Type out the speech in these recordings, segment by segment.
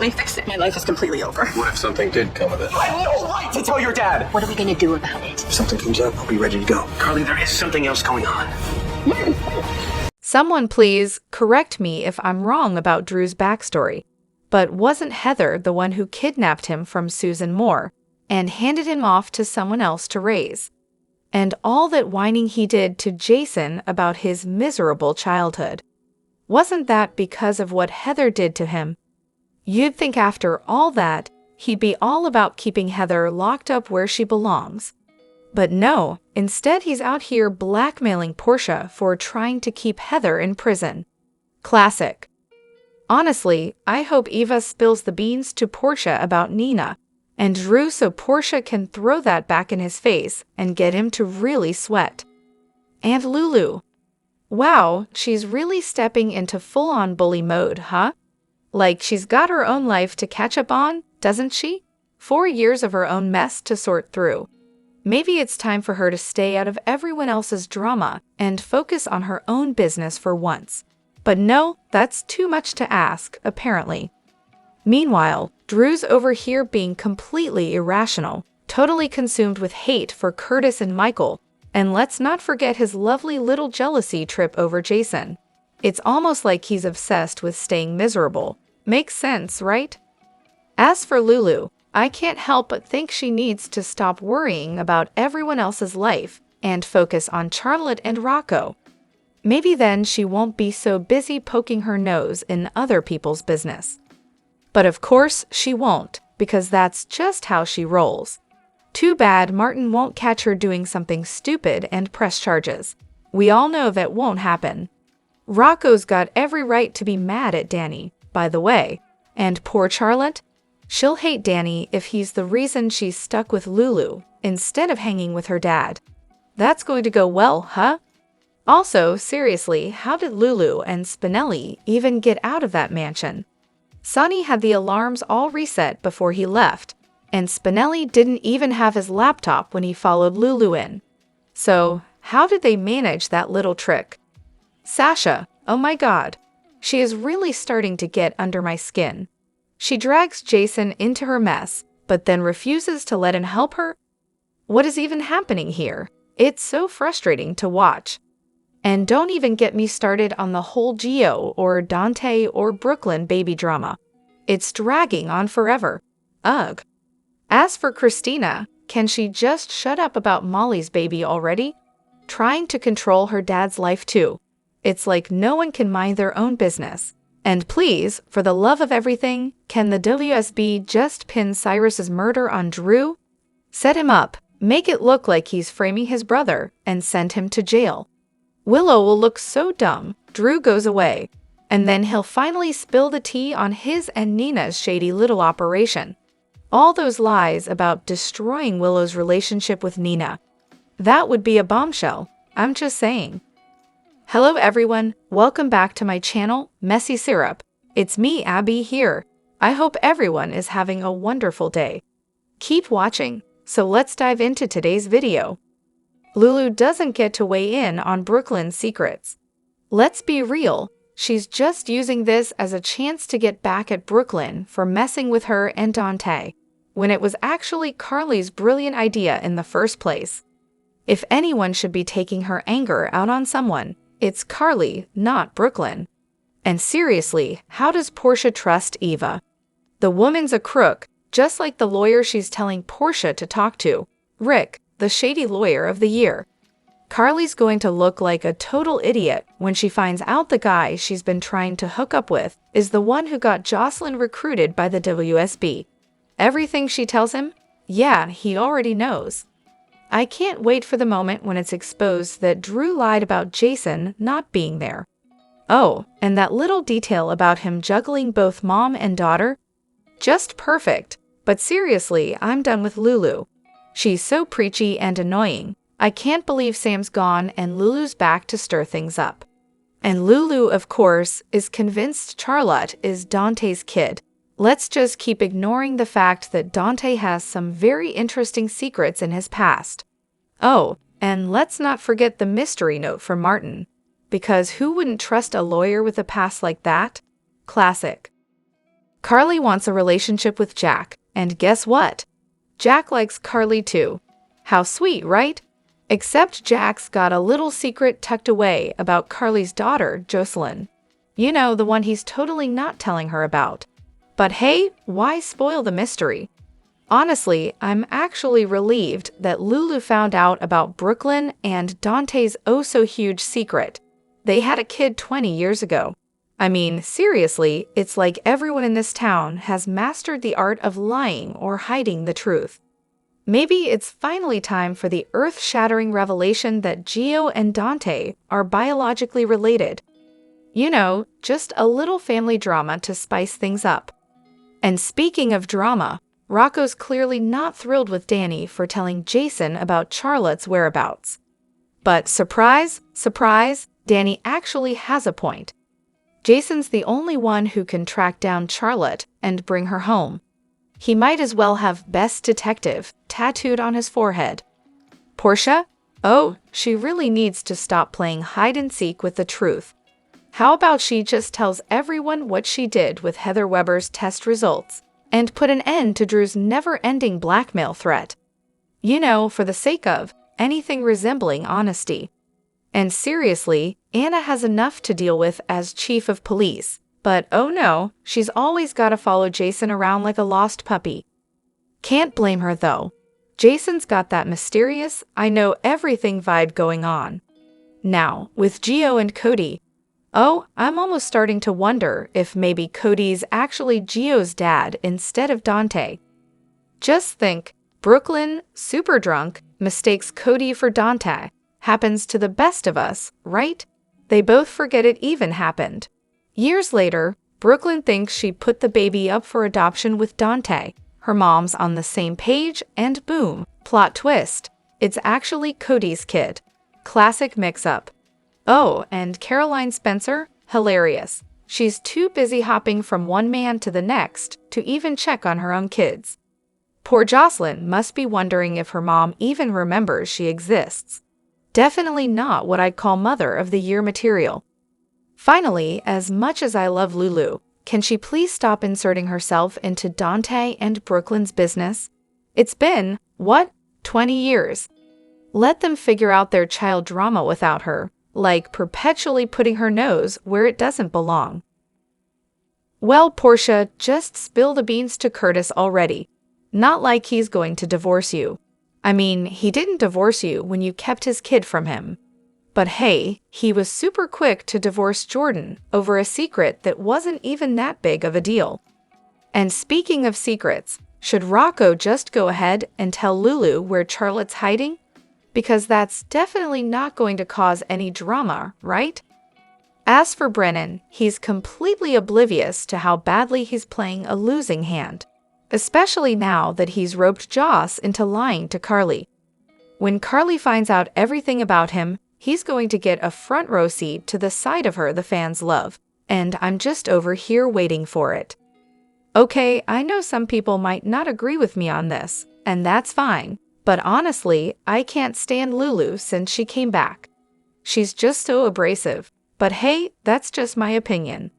help me fix it. My life is completely over. What if something did come of it? I have no right to tell your dad. What are we gonna do about it? If something comes up, I'll be ready to go. Carly, there is something else going on. Someone please correct me if I'm wrong about Drew's backstory. But wasn't Heather the one who kidnapped him from Susan Moore and handed him off to someone else to raise? And all that whining he did to Jason about his miserable childhood. Wasn't that because of what Heather did to him? You'd think after all that, he'd be all about keeping Heather locked up where she belongs. But no, instead he's out here blackmailing Portia for trying to keep Heather in prison. Classic. Honestly, I hope Eva spills the beans to Portia about Nina and Drew so Portia can throw that back in his face and get him to really sweat. And Lulu. Wow, she's really stepping into full-on bully mode, huh? Like she's got her own life to catch up on, doesn't she? 4 years of her own mess to sort through. Maybe it's time for her to stay out of everyone else's drama and focus on her own business for once. But no, that's too much to ask, apparently. Meanwhile, Drew's over here being completely irrational, totally consumed with hate for Curtis and Michael, and let's not forget his lovely little jealousy trip over Jason. It's almost like he's obsessed with staying miserable. Makes sense, right? As for Lulu, I can't help but think she needs to stop worrying about everyone else's life and focus on Charlotte and Rocco. Maybe then she won't be so busy poking her nose in other people's business. But of course she won't, because that's just how she rolls. Too bad Martin won't catch her doing something stupid and press charges. We all know that won't happen. Rocco's got every right to be mad at Danny, by the way. And poor Charlotte? She'll hate Danny if he's the reason she's stuck with Lulu instead of hanging with her dad. That's going to go well, huh? Also, seriously, how did Lulu and Spinelli even get out of that mansion? Sonny had the alarms all reset before he left, and Spinelli didn't even have his laptop when he followed Lulu in. So, how did they manage that little trick? Sasha, oh my god, she is really starting to get under my skin. She drags Jason into her mess, but then refuses to let him help her? What is even happening here? It's so frustrating to watch. And don't even get me started on the whole Gio or Dante or Brooklyn baby drama. It's dragging on forever. Ugh. As for Christina, can she just shut up about Molly's baby already? Trying to control her dad's life too. It's like no one can mind their own business. And please, for the love of everything, can the WSB just pin Cyrus's murder on Drew? Set him up, make it look like he's framing his brother, and send him to jail. Willow will look so dumb, Drew goes away, and then he'll finally spill the tea on his and Nina's shady little operation. All those lies about destroying Willow's relationship with Nina. That would be a bombshell, I'm just saying. Hello everyone, welcome back to my channel, Messy Syrup. It's me, Abby, here. I hope everyone is having a wonderful day. Keep watching, so let's dive into today's video. Lulu doesn't get to weigh in on Brooklyn's secrets. Let's be real, she's just using this as a chance to get back at Brooklyn for messing with her and Dante, when it was actually Carly's brilliant idea in the first place. If anyone should be taking her anger out on someone, it's Carly, not Brooklyn. And seriously, how does Portia trust Eva? The woman's a crook, just like the lawyer she's telling Portia to talk to, Rick, the shady lawyer of the year. Carly's going to look like a total idiot when she finds out the guy she's been trying to hook up with is the one who got Jocelyn recruited by the WSB. Everything she tells him? Yeah, he already knows. I can't wait for the moment when it's exposed that Drew lied about Jason not being there. Oh, and that little detail about him juggling both mom and daughter? Just perfect. But seriously, I'm done with Lulu. She's so preachy and annoying. I can't believe Sam's gone and Lulu's back to stir things up. And Lulu, of course, is convinced Charlotte is Dante's kid. Let's just keep ignoring the fact that Dante has some very interesting secrets in his past. Oh, and let's not forget the mystery note from Martin. Because who wouldn't trust a lawyer with a past like that? Classic. Carly wants a relationship with Jack, and guess what? Jack likes Carly too. How sweet, right? Except Jack's got a little secret tucked away about Carly's daughter, Jocelyn. You know, the one he's totally not telling her about. But hey, why spoil the mystery? Honestly, I'm actually relieved that Lulu found out about Brooklyn and Dante's oh-so-huge secret. They had a kid 20 years ago. I mean, seriously, it's like everyone in this town has mastered the art of lying or hiding the truth. Maybe it's finally time for the earth-shattering revelation that Gio and Dante are biologically related. You know, just a little family drama to spice things up. And speaking of drama, Rocco's clearly not thrilled with Danny for telling Jason about Charlotte's whereabouts. But surprise, surprise, Danny actually has a point. Jason's the only one who can track down Charlotte and bring her home. He might as well have Best Detective tattooed on his forehead. Portia? Oh, she really needs to stop playing hide-and-seek with the truth. How about she just tells everyone what she did with Heather Weber's test results and put an end to Drew's never-ending blackmail threat? You know, for the sake of anything resembling honesty. And seriously, Anna has enough to deal with as chief of police. But oh no, she's always got to follow Jason around like a lost puppy. Can't blame her though. Jason's got that mysterious, I know everything vibe going on. Now, with Gio and Cody, oh, I'm almost starting to wonder if maybe Cody's actually Gio's dad instead of Dante. Just think, Brooklyn, super drunk, mistakes Cody for Dante. Happens to the best of us, right? They both forget it even happened. Years later, Brooklyn thinks she put the baby up for adoption with Dante. Her mom's on the same page, and boom, plot twist. It's actually Cody's kid. Classic mix-up. Oh, and Caroline Spencer? Hilarious. She's too busy hopping from one man to the next to even check on her own kids. Poor Jocelyn must be wondering if her mom even remembers she exists. Definitely not what I'd call Mother of the Year material. Finally, as much as I love Lulu, can she please stop inserting herself into Dante and Brooklyn's business? It's been, 20 years. Let them figure out their child drama without her, like perpetually putting her nose where it doesn't belong. Well, Portia, just spill the beans to Curtis already. Not like he's going to divorce you. I mean, he didn't divorce you when you kept his kid from him. But hey, he was super quick to divorce Jordan over a secret that wasn't even that big of a deal. And speaking of secrets, should Rocco just go ahead and tell Lulu where Charlotte's hiding? Because that's definitely not going to cause any drama, right? As for Brennan, he's completely oblivious to how badly he's playing a losing hand. Especially now that he's roped Joss into lying to Carly. When Carly finds out everything about him, he's going to get a front row seat to the side of her the fans love, and I'm just over here waiting for it. Okay, I know some people might not agree with me on this, and that's fine, but honestly, I can't stand Lulu since she came back. She's just so abrasive, but hey, that's just my opinion.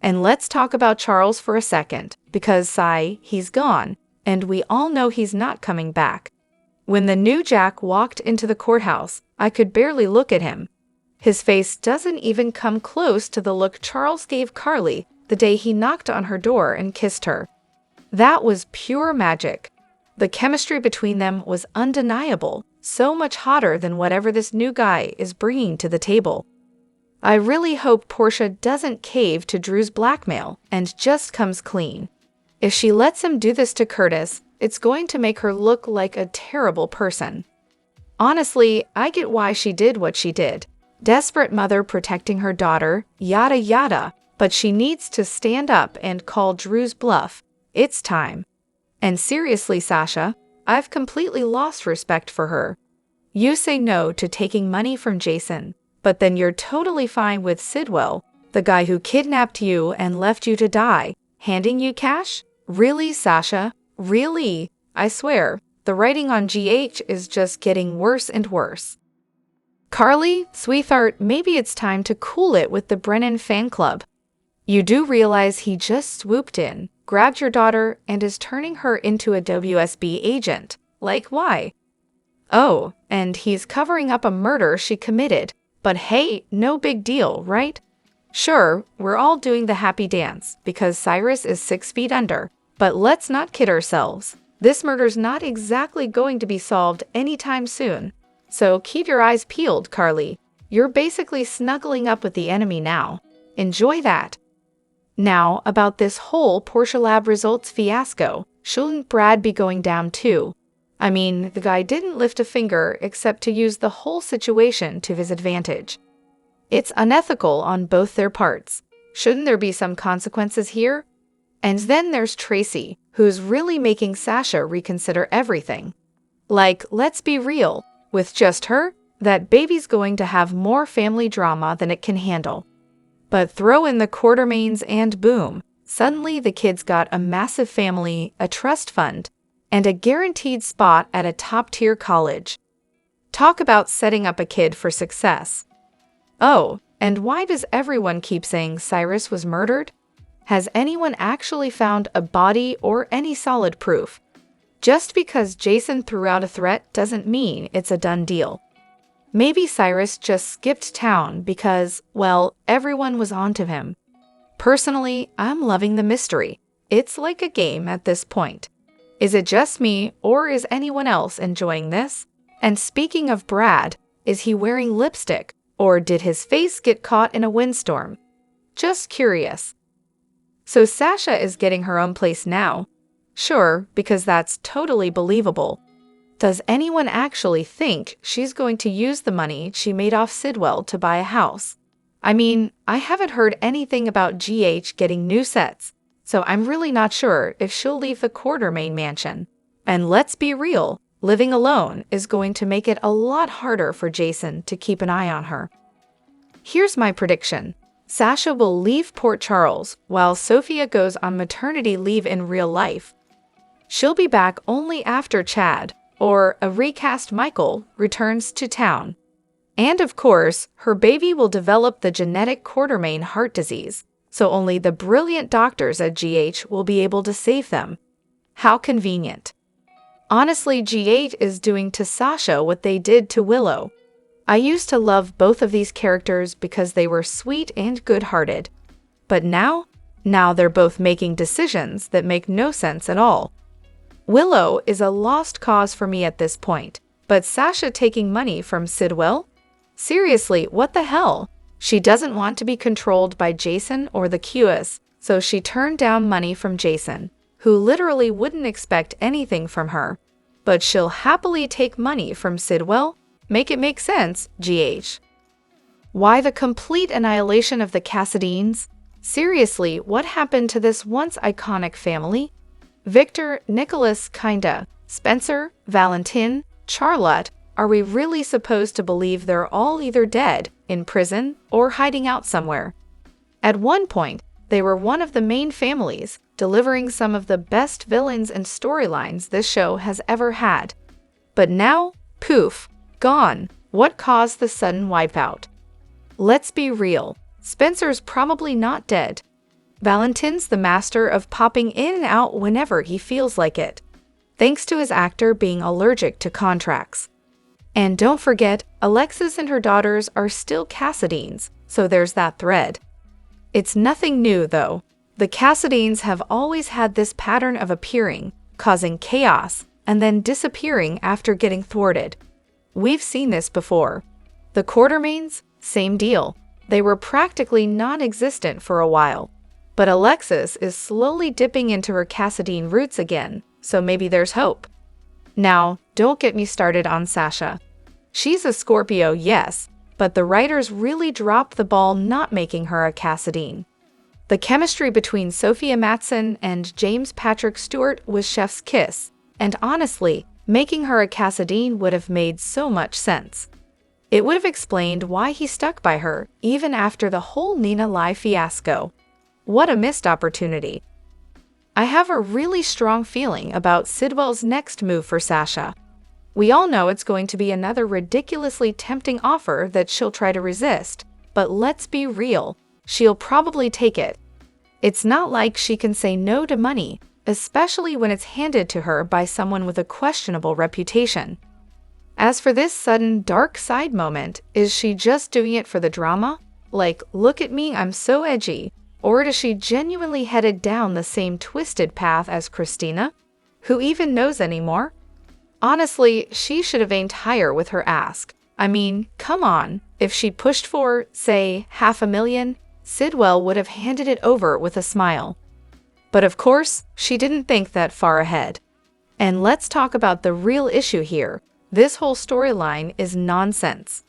And let's talk about Charles for a second, because he's gone, and we all know he's not coming back. When the new Jack walked into the courthouse, I could barely look at him. His face doesn't even come close to the look Charles gave Carly the day he knocked on her door and kissed her. That was pure magic. The chemistry between them was undeniable, so much hotter than whatever this new guy is bringing to the table. I really hope Portia doesn't cave to Drew's blackmail and just comes clean. If she lets him do this to Curtis, it's going to make her look like a terrible person. Honestly, I get why she did what she did. Desperate mother protecting her daughter, yada yada, but she needs to stand up and call Drew's bluff. It's time. And seriously, Sasha, I've completely lost respect for her. You say no to taking money from Jason, but then you're totally fine with Sidwell, the guy who kidnapped you and left you to die, handing you cash? Really, Sasha? Really? I swear, the writing on GH is just getting worse and worse. Carly, sweetheart, maybe it's time to cool it with the Brennan fan club. You do realize he just swooped in, grabbed your daughter, and is turning her into a WSB agent. Like, why? Oh, and he's covering up a murder she committed. But hey, no big deal, right? Sure, we're all doing the happy dance because Cyrus is 6 feet under. But let's not kid ourselves. This murder's not exactly going to be solved anytime soon. So keep your eyes peeled, Carly. You're basically snuggling up with the enemy now. Enjoy that. Now, about this whole Portia lab results fiasco, shouldn't Brad be going down too? I mean, the guy didn't lift a finger except to use the whole situation to his advantage. It's unethical on both their parts. Shouldn't there be some consequences here? And then there's Tracy, who's really making Sasha reconsider everything. Like, let's be real, with just her, that baby's going to have more family drama than it can handle. But throw in the Quartermains and boom, suddenly the kid's got a massive family, a trust fund, and a guaranteed spot at a top-tier college. Talk about setting up a kid for success. Oh, and why does everyone keep saying Cyrus was murdered? Has anyone actually found a body or any solid proof? Just because Jason threw out a threat doesn't mean it's a done deal. Maybe Cyrus just skipped town because, well, everyone was onto him. Personally, I'm loving the mystery. It's like a game at this point. Is it just me, or is anyone else enjoying this? And speaking of Brad, is he wearing lipstick, or did his face get caught in a windstorm? Just curious. So Sasha is getting her own place now. Sure, because that's totally believable. Does anyone actually think she's going to use the money she made off Sidwell to buy a house? I mean, I haven't heard anything about GH getting new sets, so I'm really not sure if she'll leave the Quartermain mansion. And let's be real, living alone is going to make it a lot harder for Jason to keep an eye on her. Here's my prediction. Sasha will leave Port Charles while Sophia goes on maternity leave in real life. She'll be back only after Chad, or a recast Michael, returns to town. And of course, her baby will develop the genetic Quartermain heart disease, so only the brilliant doctors at GH will be able to save them. How convenient. Honestly, GH is doing to Sasha what they did to Willow. I used to love both of these characters because they were sweet and good-hearted. But now they're both making decisions that make no sense at all. Willow is a lost cause for me at this point, but Sasha taking money from Sidwell? Seriously, what the hell? She doesn't want to be controlled by Jason or the QS, so she turned down money from Jason, who literally wouldn't expect anything from her. But she'll happily take money from Sidwell? Make it make sense, GH. Why the complete annihilation of the Cassadines? Seriously, what happened to this once iconic family? Victor, Nicholas, kinda. Spencer, Valentin, Charlotte, are we really supposed to believe they're all either dead, in prison, or hiding out somewhere? At one point, they were one of the main families, delivering some of the best villains and storylines this show has ever had. But now, poof, gone. What caused the sudden wipeout? Let's be real. Spencer's probably not dead. Valentin's the master of popping in and out whenever he feels like it, thanks to his actor being allergic to contracts. And don't forget, Alexis and her daughters are still Cassadines, so there's that thread. It's nothing new, though. The Cassadines have always had this pattern of appearing, causing chaos, and then disappearing after getting thwarted. We've seen this before. The Quartermains? Same deal. They were practically non-existent for a while. But Alexis is slowly dipping into her Cassadine roots again, so maybe there's hope. Now, don't get me started on Sasha. She's a Scorpio, yes, but the writers really dropped the ball not making her a Cassadine. The chemistry between Sophia Matson and James Patrick Stewart was chef's kiss, and honestly, making her a Cassadine would have made so much sense. It would have explained why he stuck by her, even after the whole Nina Lai fiasco. What a missed opportunity. I have a really strong feeling about Sidwell's next move for Sasha. We all know it's going to be another ridiculously tempting offer that she'll try to resist, but let's be real, she'll probably take it, It's not like she can say no to money, especially when it's handed to her by someone with a questionable reputation. As for this sudden dark side moment, is she just doing it for the drama? Like, look at me, I'm so edgy. Or does she genuinely headed down the same twisted path as Christina? Who even knows anymore? Honestly, she should have aimed higher with her ask. I mean, come on. If she pushed for, say, $500,000, Sidwell would have handed it over with a smile. But of course, she didn't think that far ahead. And let's talk about the real issue here. This whole storyline is nonsense.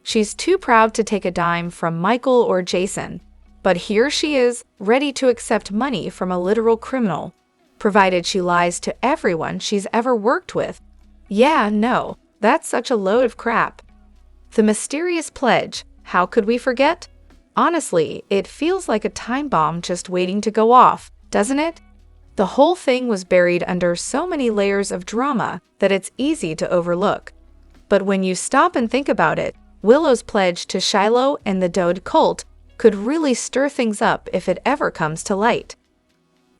She's too proud to take a dime from Michael or Jason, but here she is, ready to accept money from a literal criminal, provided she lies to everyone she's ever worked with. Yeah, no, that's such a load of crap. The mysterious pledge, how could we forget? Honestly, it feels like a time bomb just waiting to go off, doesn't it? The whole thing was buried under so many layers of drama that it's easy to overlook. But when you stop and think about it, Willow's pledge to Shiloh and the Dode cult could really stir things up if it ever comes to light.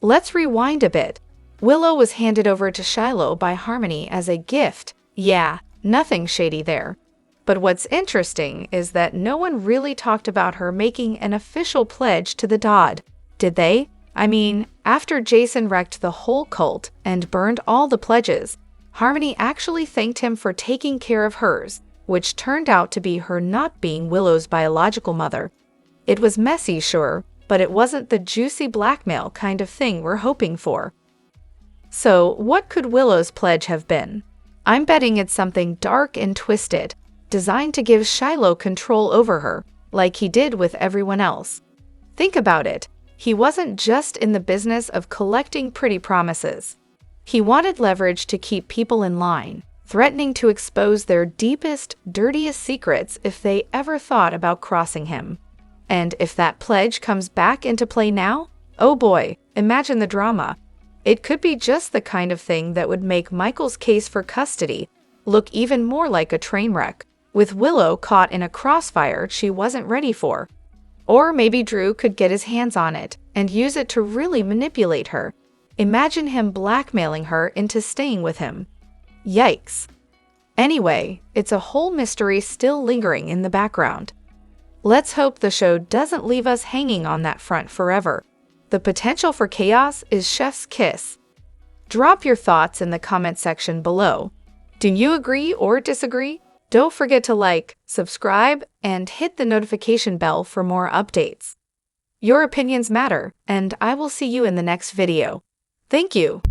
Let's rewind a bit. Willow was handed over to Shiloh by Harmony as a gift. Yeah, nothing shady there. But what's interesting is that no one really talked about her making an official pledge to the Dode, did they? I mean, after Jason wrecked the whole cult and burned all the pledges, Harmony actually thanked him for taking care of hers, which turned out to be her not being Willow's biological mother. It was messy, sure, but it wasn't the juicy blackmail kind of thing we're hoping for. So, what could Willow's pledge have been? I'm betting it's something dark and twisted, designed to give Shiloh control over her, like he did with everyone else. Think about it. He wasn't just in the business of collecting pretty promises. He wanted leverage to keep people in line, threatening to expose their deepest, dirtiest secrets if they ever thought about crossing him. And if that pledge comes back into play now, oh boy, imagine the drama. It could be just the kind of thing that would make Michael's case for custody look even more like a train wreck, with Willow caught in a crossfire she wasn't ready for. Or maybe Drew could get his hands on it and use it to really manipulate her. Imagine him blackmailing her into staying with him. Yikes. Anyway, it's a whole mystery still lingering in the background. Let's hope the show doesn't leave us hanging on that front forever. The potential for chaos is chef's kiss. Drop your thoughts in the comment section below. Do you agree or disagree? Don't forget to like, subscribe, and hit the notification bell for more updates. Your opinions matter, and I will see you in the next video. Thank you.